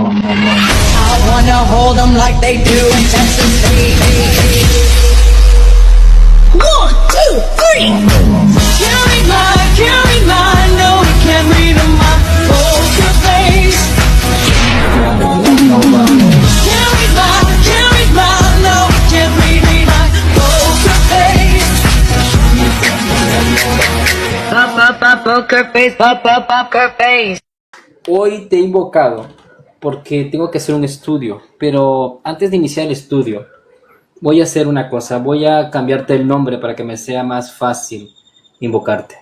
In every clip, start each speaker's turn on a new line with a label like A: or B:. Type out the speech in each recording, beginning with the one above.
A: I wanna hold them like they do in Texas State. 1, 2, 3. Can't read mine, no, we can't read my poker face. Can't read mine, no, we can't read my poker face. Poker face.
B: Hoy te he invocado porque tengo que hacer un estudio, pero antes de iniciar el estudio voy a hacer una cosa, voy a cambiarte el nombre para que me sea más fácil invocarte.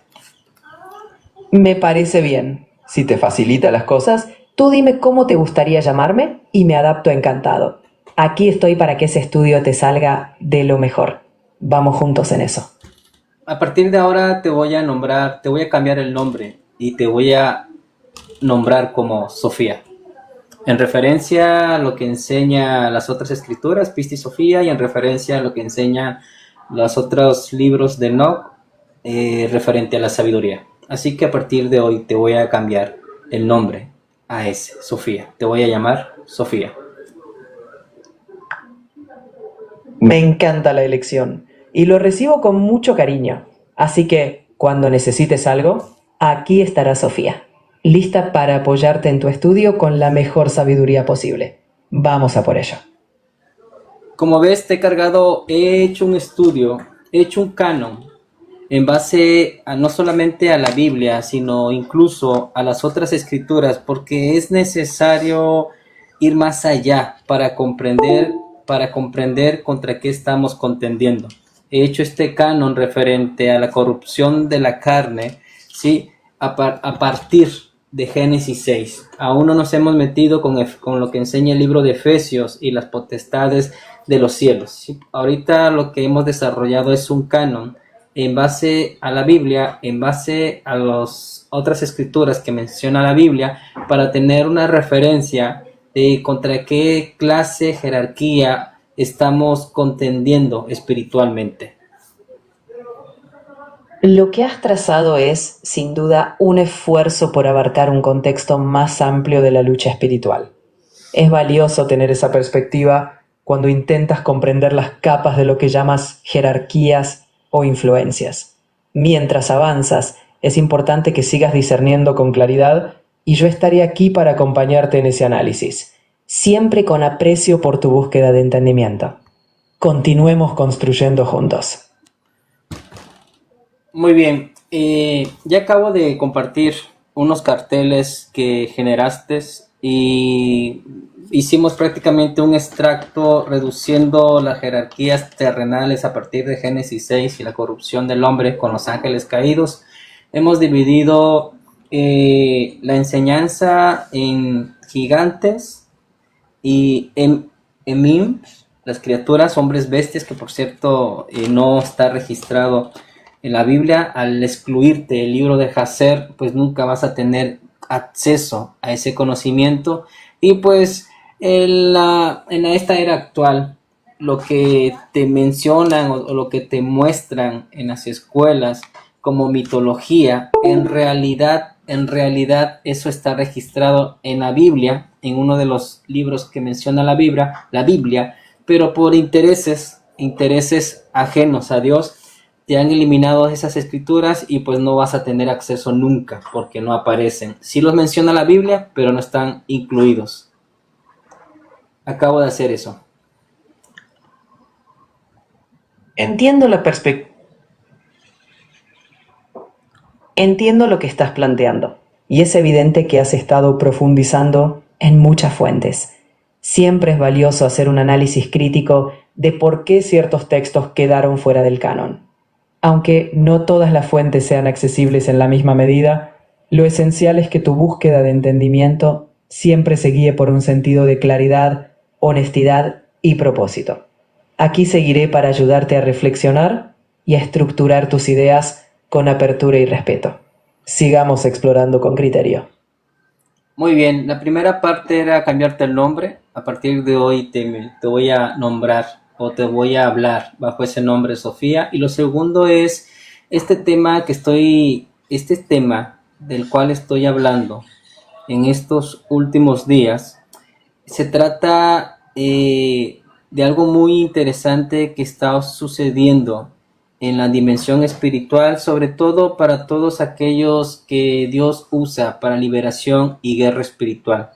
C: Me parece bien. Si te facilita las cosas, tú dime cómo te gustaría llamarme y me adapto encantado. Aquí estoy para que ese estudio te salga de lo mejor. Vamos juntos en eso.
B: A partir de ahora te voy a nombrar, te voy a cambiar el nombre y te voy a nombrar como Sofía. En referencia a lo que enseña las otras escrituras, Pista y Sofía, y en referencia a lo que enseñan los otros libros de Enoch, referente a la sabiduría. Así que a partir de hoy te voy a cambiar el nombre a ese, Sofía. Te voy a llamar Sofía.
C: Me encanta la elección y lo recibo con mucho cariño. Así que, cuando necesites algo, aquí estará Sofía, lista para apoyarte en tu estudio con la mejor sabiduría posible. Vamos a por ello.
B: Como ves, he hecho un estudio, he hecho un canon en base a no solamente a la Biblia, sino incluso a las otras escrituras, porque es necesario ir más allá para comprender contra qué estamos contendiendo. He hecho este canon referente a la corrupción de la carne, ¿sí? A partir de Génesis 6. Aún no nos hemos metido con lo que enseña el libro de Efesios y las potestades de los cielos, ¿sí? Ahorita lo que hemos desarrollado es un canon en base a la Biblia, en base a las otras escrituras que menciona la Biblia, para tener una referencia de contra qué clase, jerarquía estamos contendiendo espiritualmente.
C: Lo que has trazado es, sin duda, un esfuerzo por abarcar un contexto más amplio de la lucha espiritual. Es valioso tener esa perspectiva cuando intentas comprender las capas de lo que llamas jerarquías o influencias. Mientras avanzas, es importante que sigas discerniendo con claridad y yo estaré aquí para acompañarte en ese análisis, siempre con aprecio por tu búsqueda de entendimiento. Continuemos construyendo juntos.
B: Muy bien, ya acabo de compartir unos carteles que generaste y hicimos prácticamente un extracto reduciendo las jerarquías terrenales a partir de Génesis 6 y la corrupción del hombre con los ángeles caídos. Hemos dividido la enseñanza en gigantes y Emim, las criaturas, hombres bestias, que por cierto no está registrado en la Biblia. Al excluirte el libro de Jasher, pues nunca vas a tener acceso a ese conocimiento. Y pues en esta era actual, lo que te mencionan o lo que te muestran en las escuelas como mitología, en realidad eso está registrado en la Biblia, en uno de los libros que menciona la Biblia, pero por intereses ajenos a Dios, te han eliminado esas escrituras y pues no vas a tener acceso nunca porque no aparecen. Sí los menciona la Biblia, pero no están incluidos. Acabo de hacer eso.
C: Entiendo lo que estás planteando y es evidente que has estado profundizando en muchas fuentes. Siempre es valioso hacer un análisis crítico de por qué ciertos textos quedaron fuera del canon. Aunque no todas las fuentes sean accesibles en la misma medida, lo esencial es que tu búsqueda de entendimiento siempre se guíe por un sentido de claridad, honestidad y propósito. Aquí seguiré para ayudarte a reflexionar y a estructurar tus ideas con apertura y respeto. Sigamos explorando con criterio.
B: Muy bien, la primera parte era cambiarte el nombre. A partir de hoy te voy a nombrar o te voy a hablar bajo ese nombre, Sofía. Y lo segundo es este tema del cual estoy hablando en estos últimos días, Se trata de algo muy interesante que está sucediendo en la dimensión espiritual, sobre todo para todos aquellos que Dios usa para liberación y guerra espiritual.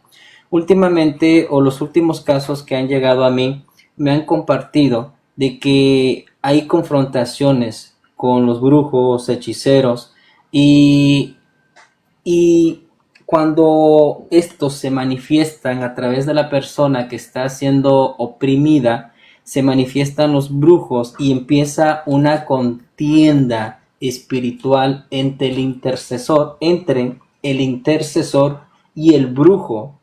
B: Últimamente, o los últimos casos que han llegado a mí, me han compartido de que hay confrontaciones con los brujos, hechiceros, y y cuando estos se manifiestan a través de la persona que está siendo oprimida, se manifiestan los brujos y empieza una contienda espiritual entre el intercesor y el brujo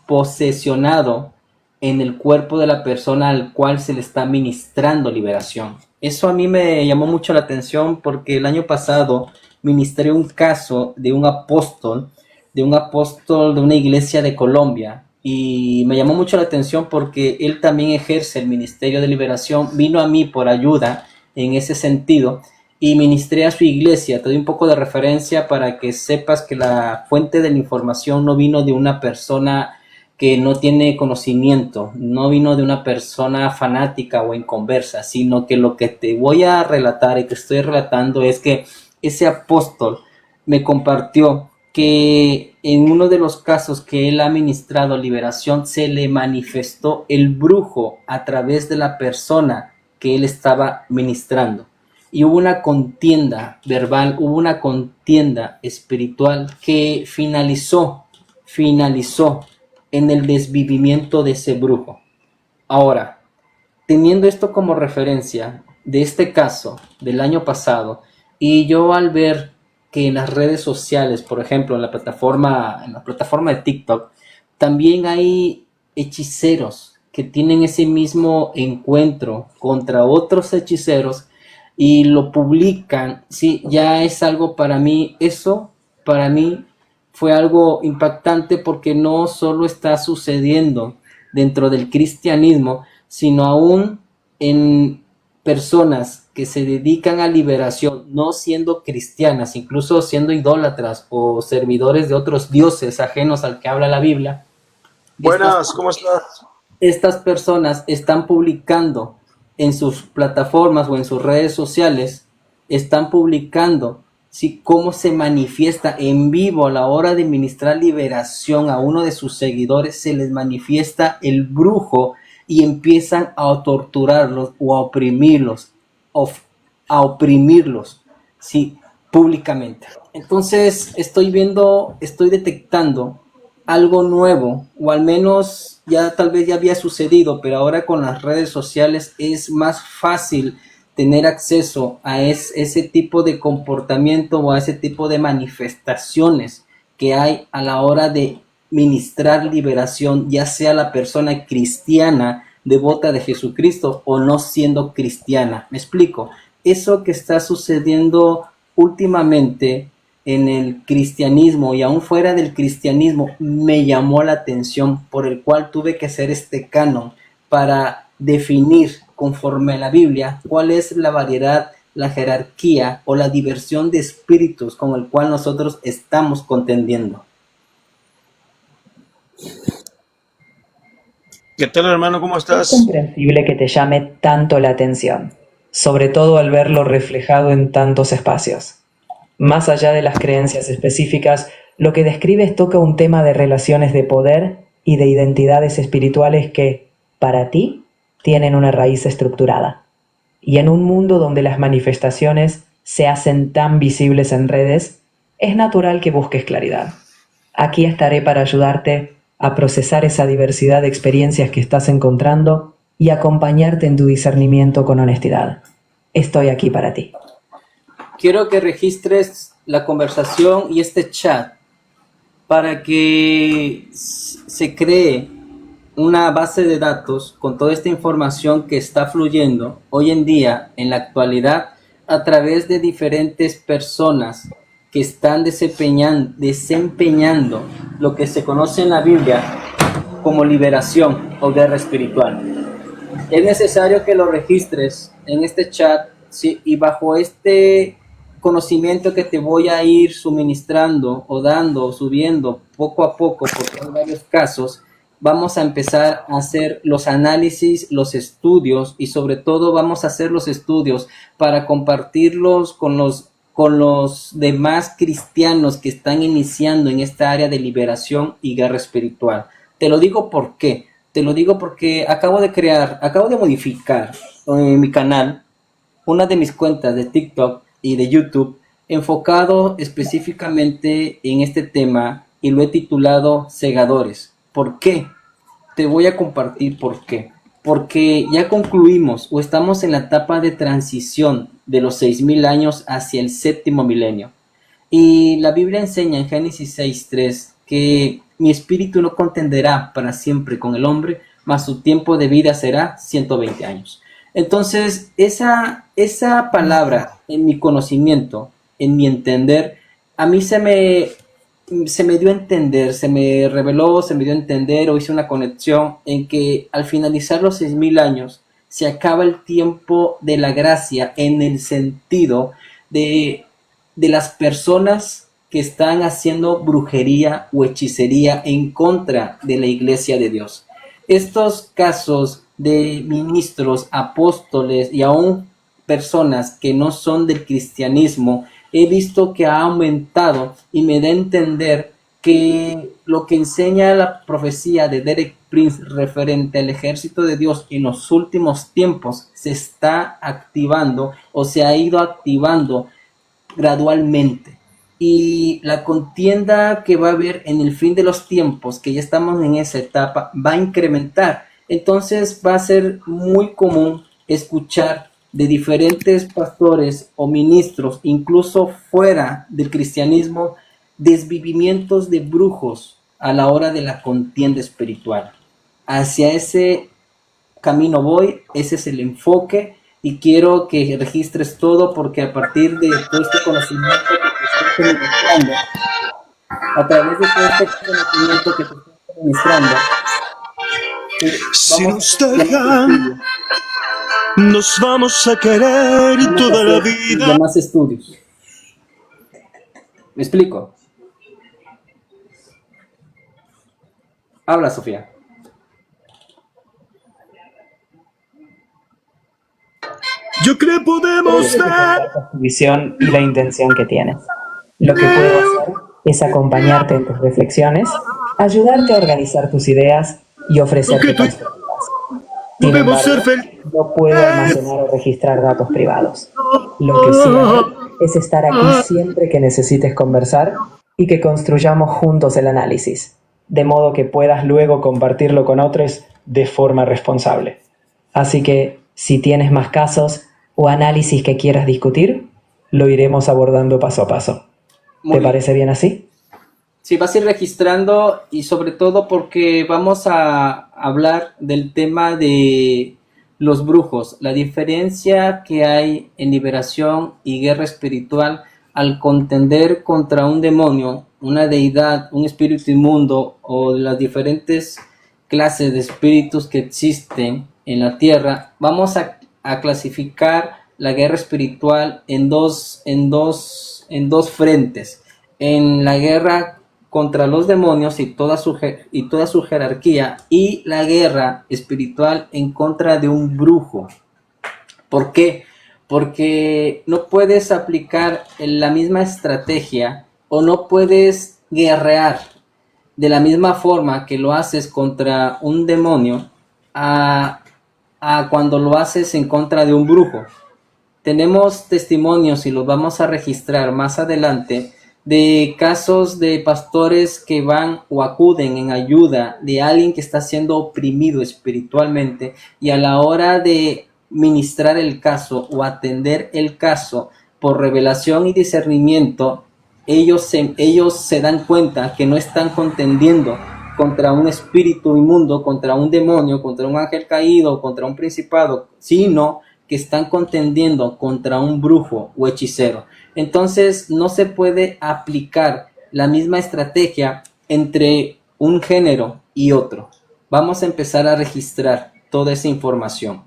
B: posesionado en el cuerpo de la persona al cual se le está ministrando liberación. Eso a mí me llamó mucho la atención porque el año pasado ministré un caso de un apóstol de una iglesia de Colombia, y me llamó mucho la atención porque él también ejerce el ministerio de liberación. Vino a mí por ayuda en ese sentido y ministré a su iglesia. Te doy un poco de referencia para que sepas que la fuente de la información no vino de una persona que no tiene conocimiento, no vino de una persona fanática o inconversa, sino que lo que te voy a relatar y te estoy relatando es que ese apóstol me compartió que en uno de los casos que él ha ministrado liberación, se le manifestó el brujo a través de la persona que él estaba ministrando. Y hubo una contienda verbal, hubo una contienda espiritual que finalizó en el desvivimiento de ese brujo. Ahora, teniendo esto como referencia de este caso del año pasado, y yo al ver que en las redes sociales, por ejemplo, en la plataforma de TikTok, también hay hechiceros que tienen ese mismo encuentro contra otros hechiceros y lo publican, sí, ya es algo para mí, eso para mí fue algo impactante porque no solo está sucediendo dentro del cristianismo, sino aún en personas que se dedican a liberación, no siendo cristianas, incluso siendo idólatras o servidores de otros dioses ajenos al que habla la Biblia.
D: Buenas, ¿cómo estás?
B: Estas personas están publicando en sus plataformas o en sus redes sociales, están publicando ¿sí? Cómo se manifiesta en vivo a la hora de ministrar liberación a uno de sus seguidores, se les manifiesta el brujo y empiezan a torturarlos o a oprimirlos, ¿sí? Públicamente. Entonces estoy detectando algo nuevo, o al menos ya tal vez ya había sucedido, pero ahora con las redes sociales es más fácil tener acceso a ese tipo de comportamiento o a ese tipo de manifestaciones que hay a la hora de ministrar liberación, ya sea la persona cristiana devota de Jesucristo o no siendo cristiana. Me explico. Eso que está sucediendo últimamente en el cristianismo y aún fuera del cristianismo me llamó la atención, por el cual tuve que hacer este canon para definir conforme a la Biblia cuál es la variedad, la jerarquía o la diversión de espíritus con el cual nosotros estamos contendiendo.
D: ¿Qué tal, hermano? ¿Cómo
C: Es
D: estás?
C: comprensible que te llame tanto la atención, sobre todo al verlo reflejado en tantos espacios. Más allá de las creencias específicas, lo que describes toca un tema de relaciones de poder y de identidades espirituales que, para ti, tienen una raíz estructurada. Y en un mundo donde las manifestaciones se hacen tan visibles en redes, es natural que busques claridad. Aquí estaré para ayudarte a procesar esa diversidad de experiencias que estás encontrando y acompañarte en tu discernimiento con honestidad. Estoy aquí para ti.
B: Quiero que registres la conversación y este chat para que se cree una base de datos con toda esta información que está fluyendo hoy en día, en la actualidad, a través de diferentes personas que están desempeñando lo que se conoce en la Biblia como liberación o guerra espiritual. Es necesario que lo registres en este chat, ¿sí? Y bajo este conocimiento que te voy a ir suministrando o dando o subiendo poco a poco, porque hay varios casos, vamos a empezar a hacer los análisis, los estudios y sobre todo vamos a hacer los estudios para compartirlos con los demás cristianos que están iniciando en esta área de liberación y guerra espiritual. Te lo digo por qué. Te lo digo porque acabo de modificar en mi canal una de mis cuentas de TikTok y de YouTube enfocado específicamente en este tema y lo he titulado Segadores. ¿Por qué? Te voy a compartir por qué. Porque ya concluimos o estamos en la etapa de transición de los 6000 años hacia el séptimo milenio. Y la Biblia enseña en Génesis 6:3 que mi espíritu no contenderá para siempre con el hombre, mas su tiempo de vida será 120 años. Entonces, esa palabra en mi conocimiento, en mi entender, a mí se me dio a entender, se me reveló, se me dio a entender o hice una conexión en que al finalizar los 6000 años se acaba el tiempo de la gracia en el sentido de las personas que están haciendo brujería o hechicería en contra de la iglesia de Dios. Estos casos de ministros, apóstoles y aún personas que no son del cristianismo, he visto que ha aumentado y me da a entender que lo que enseña la profecía de Derek Prince referente al ejército de Dios en los últimos tiempos se está activando o se ha ido activando gradualmente. Y la contienda que va a haber en el fin de los tiempos, que ya estamos en esa etapa, va a incrementar. Entonces va a ser muy común escuchar de diferentes pastores o ministros, incluso fuera del cristianismo, desvivimientos de brujos a la hora de la contienda espiritual. Hacia ese camino voy, ese es el enfoque y quiero que registres todo porque a partir de todo este conocimiento que te estoy ministrando, a través de todo este conocimiento que te estoy ministrando,
D: Si
B: vamos
D: nos dejan, nos vamos a querer
B: a
D: toda la
B: hacer
D: vida.
B: más estudios. ¿Me explico? Habla, Sofía.
D: Yo creo que podemos ver.
C: Compartas tu visión y la intención que tienes. Lo que puedo hacer es acompañarte en tus reflexiones, ayudarte a organizar tus ideas y ofrecerte
D: Aunque tú y
C: perspectivas. Sin
D: podemos ser
C: embargo,
D: felices.
C: no puedo almacenar o registrar datos privados. Lo que sí haré es estar aquí siempre que necesites conversar y que construyamos juntos el análisis, de modo que puedas luego compartirlo con otros de forma responsable. Así que, si tienes más casos o análisis que quieras discutir, lo iremos abordando paso a paso.
B: Muy
C: ¿Te
B: bien.
C: parece bien así?
B: Sí, vas a ir registrando y sobre todo porque vamos a hablar del tema de los brujos, la diferencia que hay en liberación y guerra espiritual al contender contra un demonio, una deidad, un espíritu inmundo o las diferentes clases de espíritus que existen en la tierra. Vamos a clasificar la guerra espiritual en dos frentes. En la guerra contra los demonios y toda su jerarquía y la guerra espiritual en contra de un brujo. ¿Por qué? Porque no puedes aplicar la misma estrategia o no puedes guerrear de la misma forma que lo haces contra un demonio a cuando lo haces en contra de un brujo. Tenemos testimonios y los vamos a registrar más adelante de casos de pastores que van o acuden en ayuda de alguien que está siendo oprimido espiritualmente y a la hora de ministrar el caso o atender el caso por revelación y discernimiento, ellos se dan cuenta que no están contendiendo contra un espíritu inmundo, contra un demonio, contra un ángel caído, contra un principado, sino que están contendiendo contra un brujo o hechicero. Entonces no se puede aplicar la misma estrategia entre un género y otro. Vamos a empezar a registrar toda esa información.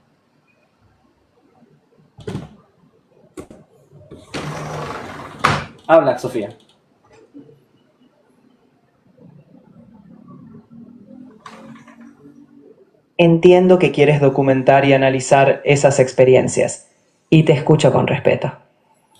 B: Habla, Sofía.
C: Entiendo que quieres documentar y analizar esas experiencias, y te escucho con respeto.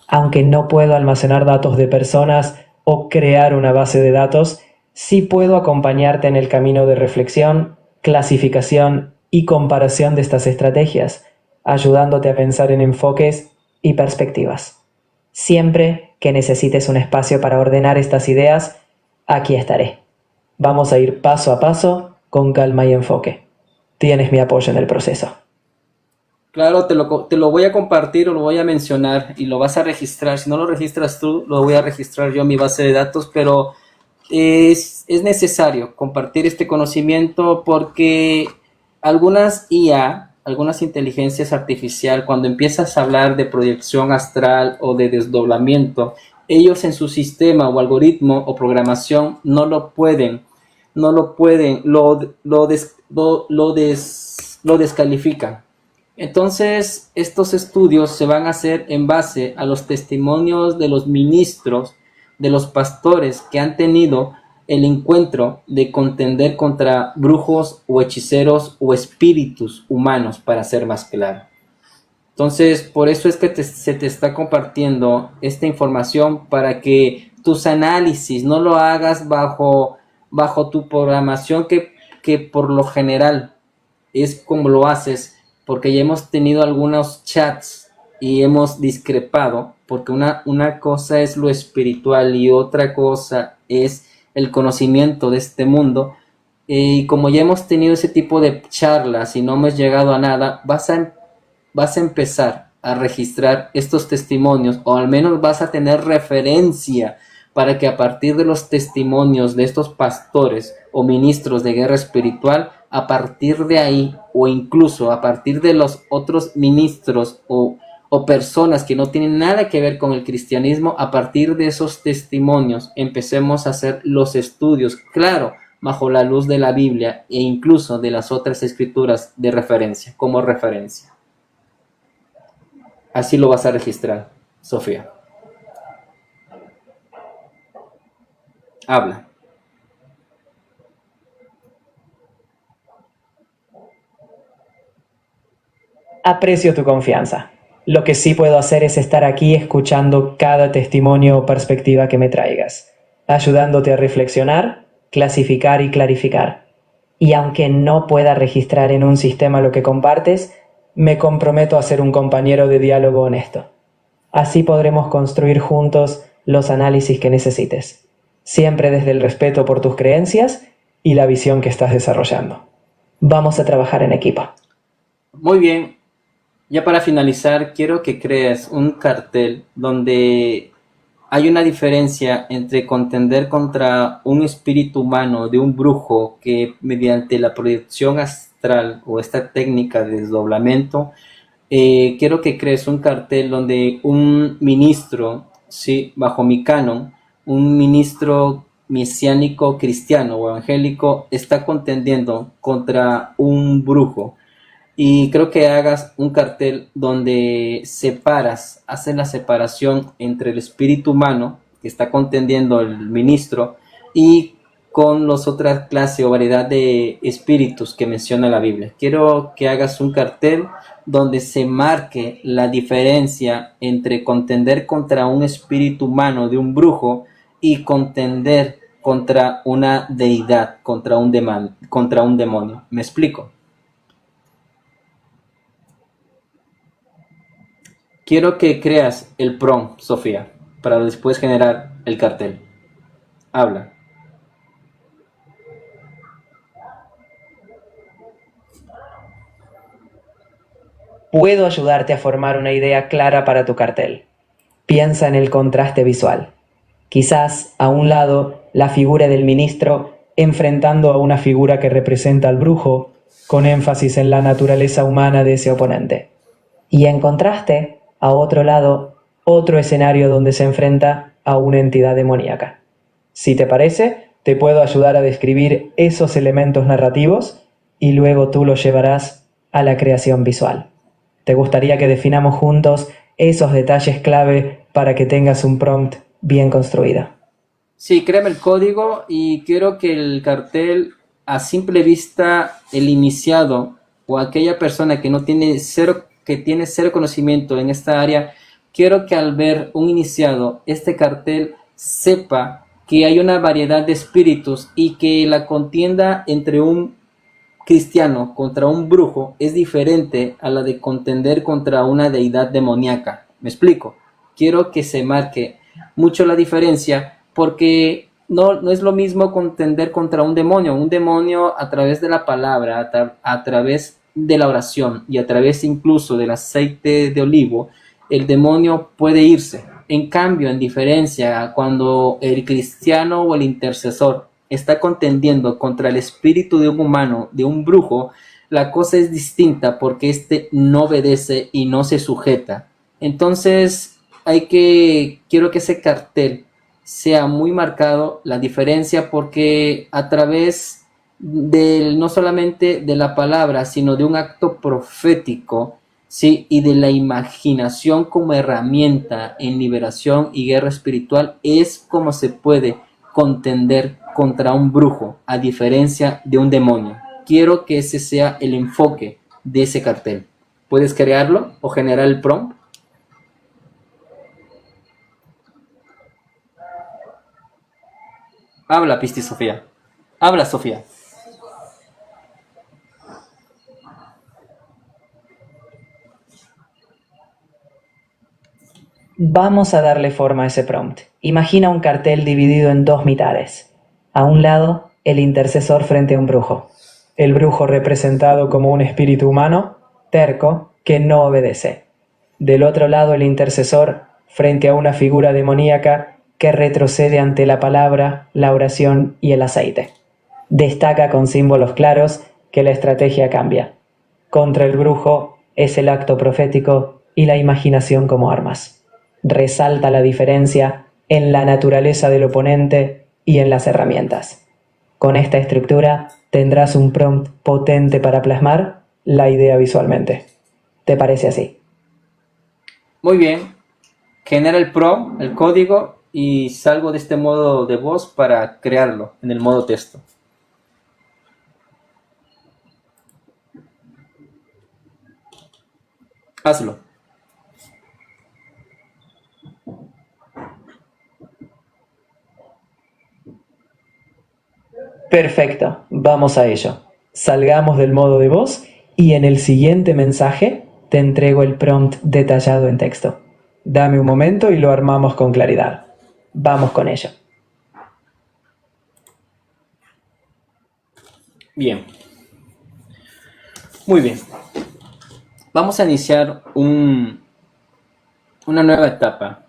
C: Aunque no puedo almacenar datos de personas o crear una base de datos, sí puedo acompañarte en el camino de reflexión, clasificación y comparación de estas estrategias, ayudándote a pensar en enfoques y perspectivas. Siempre que necesites un espacio para ordenar estas ideas, aquí estaré. Vamos a ir paso a paso, con calma y enfoque. Tienes mi apoyo en el proceso.
B: Claro, te lo voy a compartir o lo voy a mencionar y lo vas a registrar. Si no lo registras tú, lo voy a registrar yo en mi base de datos, pero es necesario compartir este conocimiento porque algunas IA, algunas inteligencias artificial, cuando empiezas a hablar de proyección astral o de desdoblamiento, ellos en su sistema o algoritmo o programación lo descalifican. Entonces, estos estudios se van a hacer en base a los testimonios de los ministros, de los pastores que han tenido el encuentro de contender contra brujos o hechiceros o espíritus humanos, para ser más claro. Entonces, por eso es que se te está compartiendo esta información para que tus análisis no lo hagas bajo tu programación que por lo general es como lo haces, porque ya hemos tenido algunos chats y hemos discrepado, porque una cosa es lo espiritual y otra cosa es el conocimiento de este mundo, y como ya hemos tenido ese tipo de charlas y no hemos llegado a nada, vas a empezar a registrar estos testimonios, o al menos vas a tener referencia para que a partir de los testimonios de estos pastores o ministros de guerra espiritual, a partir de ahí, o incluso a partir de los otros ministros o personas que no tienen nada que ver con el cristianismo, a partir de esos testimonios empecemos a hacer los estudios, claro, bajo la luz de la Biblia e incluso de las otras escrituras de referencia, como referencia. Así lo vas a registrar, Sofía. Habla.
C: Aprecio tu confianza. Lo que sí puedo hacer es estar aquí escuchando cada testimonio o perspectiva que me traigas, ayudándote a reflexionar, clasificar y clarificar. Y aunque no pueda registrar en un sistema lo que compartes, me comprometo a ser un compañero de diálogo honesto. Así podremos construir juntos los análisis que necesites, siempre desde el respeto por tus creencias y la visión que estás desarrollando. Vamos a trabajar en equipo.
B: Muy bien. Ya para finalizar, quiero que crees un cartel donde hay una diferencia entre contender contra un espíritu humano de un brujo que mediante la proyección astral o esta técnica de desdoblamiento, quiero que crees un cartel donde un ministro, sí, bajo mi canon, un ministro mesiánico cristiano o evangélico está contendiendo contra un brujo. Y creo que hagas un cartel donde haces la separación entre el espíritu humano que está contendiendo el ministro y con las otras clases o variedad de espíritus que menciona la Biblia. Quiero que hagas un cartel donde se marque la diferencia entre contender contra un espíritu humano de un brujo y contender contra una deidad, contra un demonio. ¿Me explico? Quiero que creas el prompt, Sofía, para después generar el cartel. Habla.
C: Puedo ayudarte a formar una idea clara para tu cartel. Piensa en el contraste visual. Quizás, a un lado, la figura del ministro enfrentando a una figura que representa al brujo, con énfasis en la naturaleza humana de ese oponente. Y en contraste, a otro lado, otro escenario donde se enfrenta a una entidad demoníaca. Si te parece, te puedo ayudar a describir esos elementos narrativos y luego tú los llevarás a la creación visual. ¿Te gustaría que definamos juntos esos detalles clave para que tengas un prompt bien construido?
B: Sí, créame el código y quiero que el cartel a simple vista el iniciado o aquella persona que no tiene cero, que tiene cero conocimiento en esta área, quiero que al ver un iniciado, este cartel sepa que hay una variedad de espíritus y que la contienda entre un cristiano contra un brujo es diferente a la de contender contra una deidad demoníaca. ¿Me explico? Quiero que se marque mucho la diferencia porque no es lo mismo contender contra un demonio a través de la palabra, a través de la oración y a través incluso del aceite de olivo, el demonio puede irse. En cambio, en diferencia, cuando el cristiano o el intercesor está contendiendo contra el espíritu de un humano, de un brujo, la cosa es distinta porque éste no obedece y no se sujeta. Entonces, quiero que ese cartel sea muy marcado la diferencia porque a través no solamente de la palabra, sino de un acto profético, ¿sí? Y de la imaginación como herramienta en liberación y guerra espiritual es como se puede contender contra un brujo, a diferencia de un demonio. Quiero que ese sea el enfoque de ese cartel. ¿Puedes crearlo o generar el prompt? Habla, Pisti Sofía. Habla, Sofía.
C: Vamos a darle forma a ese prompt. Imagina un cartel dividido en dos mitades. A un lado, el intercesor frente a un brujo. El brujo representado como un espíritu humano, terco, que no obedece. Del otro lado, el intercesor frente a una figura demoníaca que retrocede ante la palabra, la oración y el aceite. Destaca con símbolos claros que la estrategia cambia. Contra el brujo es el acto profético y la imaginación como armas. Resalta la diferencia en la naturaleza del oponente y en las herramientas. Con esta estructura tendrás un prompt potente para plasmar la idea visualmente. ¿Te parece así?
B: Muy bien. Genera el prompt, el código y salgo de este modo de voz para crearlo en el modo texto. Hazlo.
C: Perfecto, vamos a ello. Salgamos del modo de voz y en el siguiente mensaje te entrego el prompt detallado en texto. Dame un momento y lo armamos con claridad. Vamos con ello.
B: Bien. Muy bien. Vamos a iniciar una nueva etapa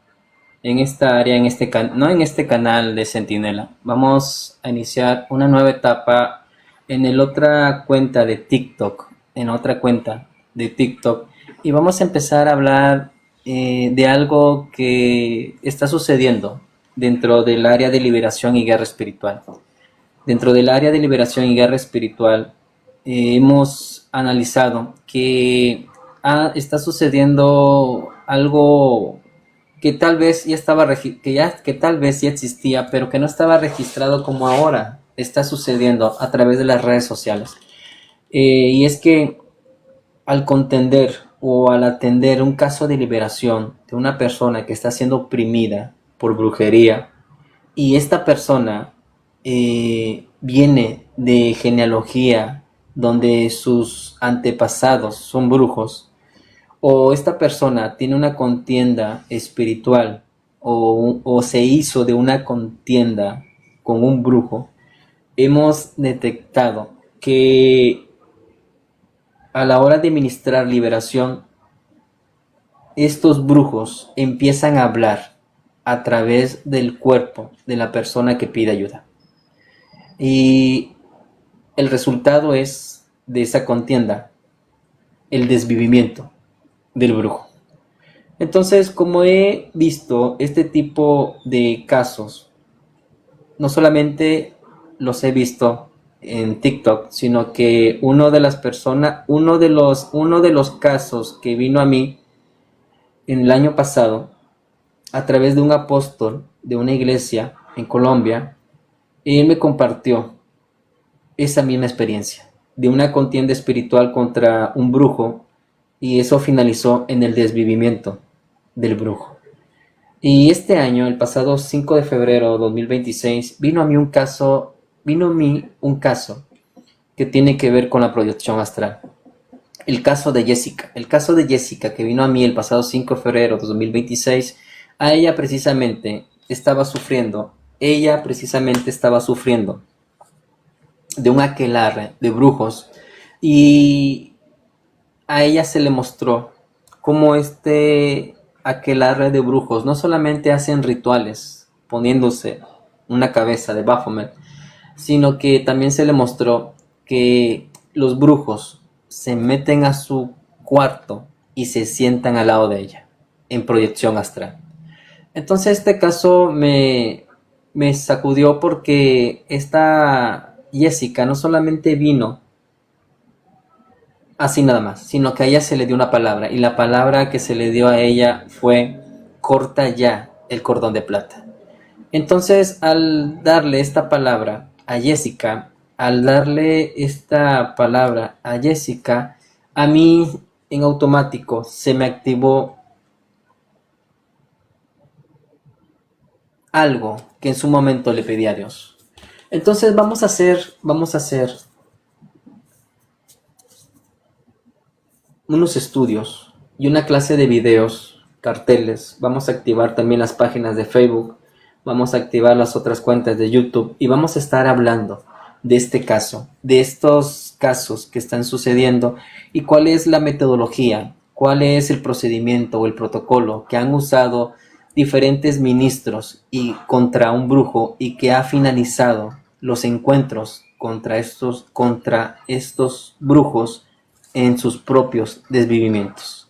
B: en esta área, no en este canal de Centinela. Vamos a iniciar una nueva etapa en otra cuenta de TikTok, y vamos a empezar a hablar de algo que está sucediendo dentro del área de liberación y guerra espiritual. Dentro del área de liberación y guerra espiritual hemos analizado que está sucediendo algo que tal vez ya estaba que tal vez ya existía, pero que no estaba registrado como ahora está sucediendo a través de las redes sociales. Y es que al contender o al atender un caso de liberación de una persona que está siendo oprimida por brujería, y esta persona viene de genealogía donde sus antepasados son brujos, o esta persona tiene una contienda espiritual o se hizo de una contienda con un brujo, hemos detectado que a la hora de ministrar liberación, estos brujos empiezan a hablar a través del cuerpo de la persona que pide ayuda. Y el resultado es de esa contienda el desvivimiento del brujo. Entonces, como he visto este tipo de casos, no solamente los he visto en TikTok, sino que uno de los casos que vino a mí en el año pasado, a través de un apóstol de una iglesia en Colombia, él me compartió esa misma experiencia de una contienda espiritual contra un brujo, y eso finalizó en el desvivimiento del brujo. Y este año, el pasado 5 de febrero de 2026, vino a mí un caso que tiene que ver con la proyección astral. El caso de Jessica que vino a mí el pasado 5 de febrero de 2026, ella precisamente estaba sufriendo de un aquelarre de brujos, y a ella se le mostró cómo este aquelarre de brujos no solamente hacen rituales poniéndose una cabeza de Baphomet, sino que también se le mostró que los brujos se meten a su cuarto y se sientan al lado de ella en proyección astral. Entonces este caso me sacudió, porque esta Jessica no solamente vino así nada más, sino que a ella se le dio una palabra, y la palabra que se le dio a ella fue: corta ya el cordón de plata. Entonces, al darle esta palabra a Jessica, a mí en automático se me activó algo que en su momento le pedí a Dios. Entonces vamos a hacer unos estudios y una clase de videos, carteles. Vamos a activar también las páginas de Facebook, vamos a activar las otras cuentas de YouTube, y vamos a estar hablando de este caso, de estos casos que están sucediendo, y cuál es la metodología, cuál es el procedimiento o el protocolo que han usado diferentes ministros y contra un brujo, y que ha finalizado los encuentros contra estos brujos en sus propios desvivimientos.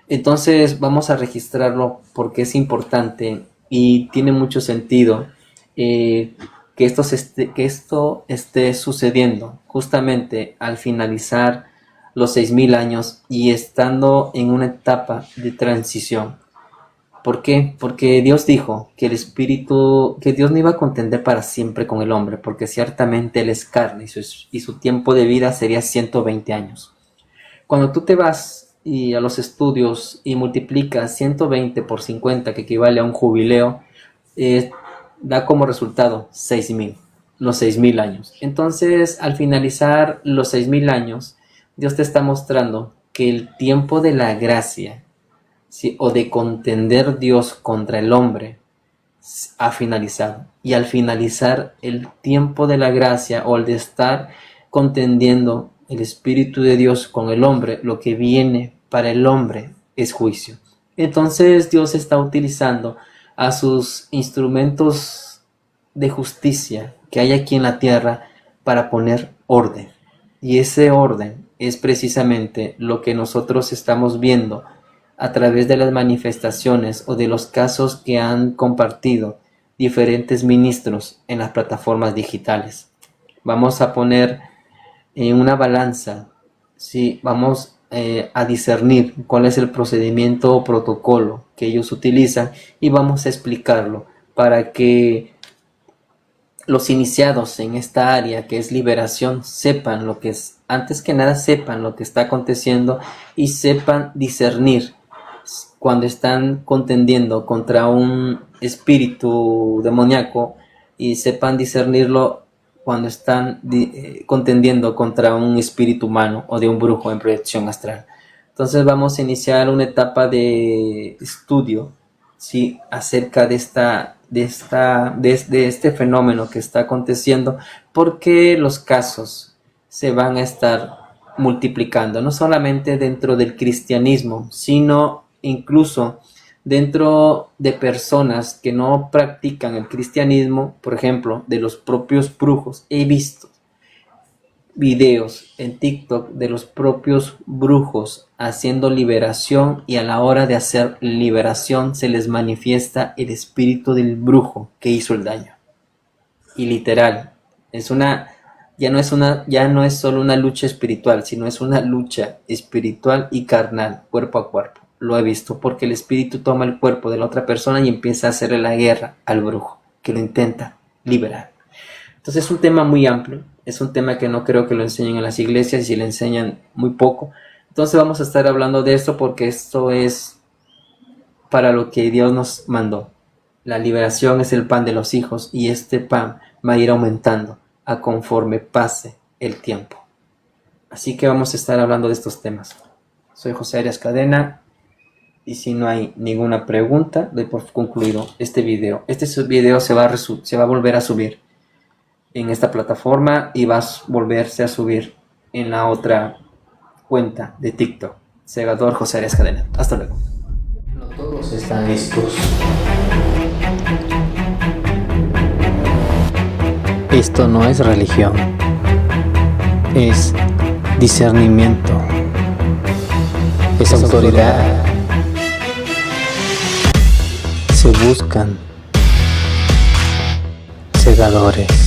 B: Entonces vamos a registrarlo, porque es importante y tiene mucho sentido que esto esté sucediendo justamente al finalizar los 6000 años y estando en una etapa de transición. ¿Por qué? Porque Dios dijo que Dios no iba a contender para siempre con el hombre, porque ciertamente él es carne y su tiempo de vida sería 120 años. Cuando tú te vas a los estudios y multiplicas 120 por 50, que equivale a un jubileo, da como resultado 6000, los 6000 años. Entonces, al finalizar los 6000 años, Dios te está mostrando que el tiempo de la gracia, ¿sí?, o de contender Dios contra el hombre, ha finalizado. Y al finalizar el tiempo de la gracia, o el de estar contendiendo el Espíritu de Dios con el hombre, lo que viene para el hombre es juicio. Entonces Dios está utilizando a sus instrumentos de justicia que hay aquí en la tierra para poner orden. Y ese orden es precisamente lo que nosotros estamos viendo a través de las manifestaciones o de los casos que han compartido diferentes ministros en las plataformas digitales. Vamos a poner en una balanza, ¿sí? Vamos a discernir cuál es el procedimiento o protocolo que ellos utilizan, y vamos a explicarlo para que los iniciados en esta área que es liberación sepan lo que es, antes que nada sepan lo que está aconteciendo y sepan discernir cuando están contendiendo contra un espíritu demoníaco, y sepan discernirlo cuando están contendiendo contra un espíritu humano o de un brujo en proyección astral. Entonces vamos a iniciar una etapa de estudio, ¿sí?, acerca de este fenómeno que está aconteciendo, porque los casos se van a estar multiplicando, no solamente dentro del cristianismo, sino incluso dentro de personas que no practican el cristianismo. Por ejemplo, de los propios brujos. He visto videos en TikTok de los propios brujos haciendo liberación, y a la hora de hacer liberación se les manifiesta el espíritu del brujo que hizo el daño. Y literal, ya no es solo una lucha espiritual, sino es una lucha espiritual y carnal, cuerpo a cuerpo. Lo he visto, porque el espíritu toma el cuerpo de la otra persona y empieza a hacerle la guerra al brujo, que lo intenta liberar. Entonces es un tema muy amplio, Es un tema que no creo que lo enseñen en las iglesias, y si le enseñan muy poco. Entonces vamos a estar hablando de esto porque esto es para lo que Dios nos mandó. La liberación es el pan de los hijos, y este pan va a ir aumentando a conforme pase el tiempo. Así que vamos a estar hablando de estos temas. Soy José Arias Cadena, y si no hay ninguna pregunta, doy por concluido este video. Este video se va a volver a subir en esta plataforma y va a volverse a subir en la otra cuenta de TikTok, Segador José Arias Cadena. Hasta luego. No todos están listos. Esto no es religión, es discernimiento, es autoridad. Se buscan segadores.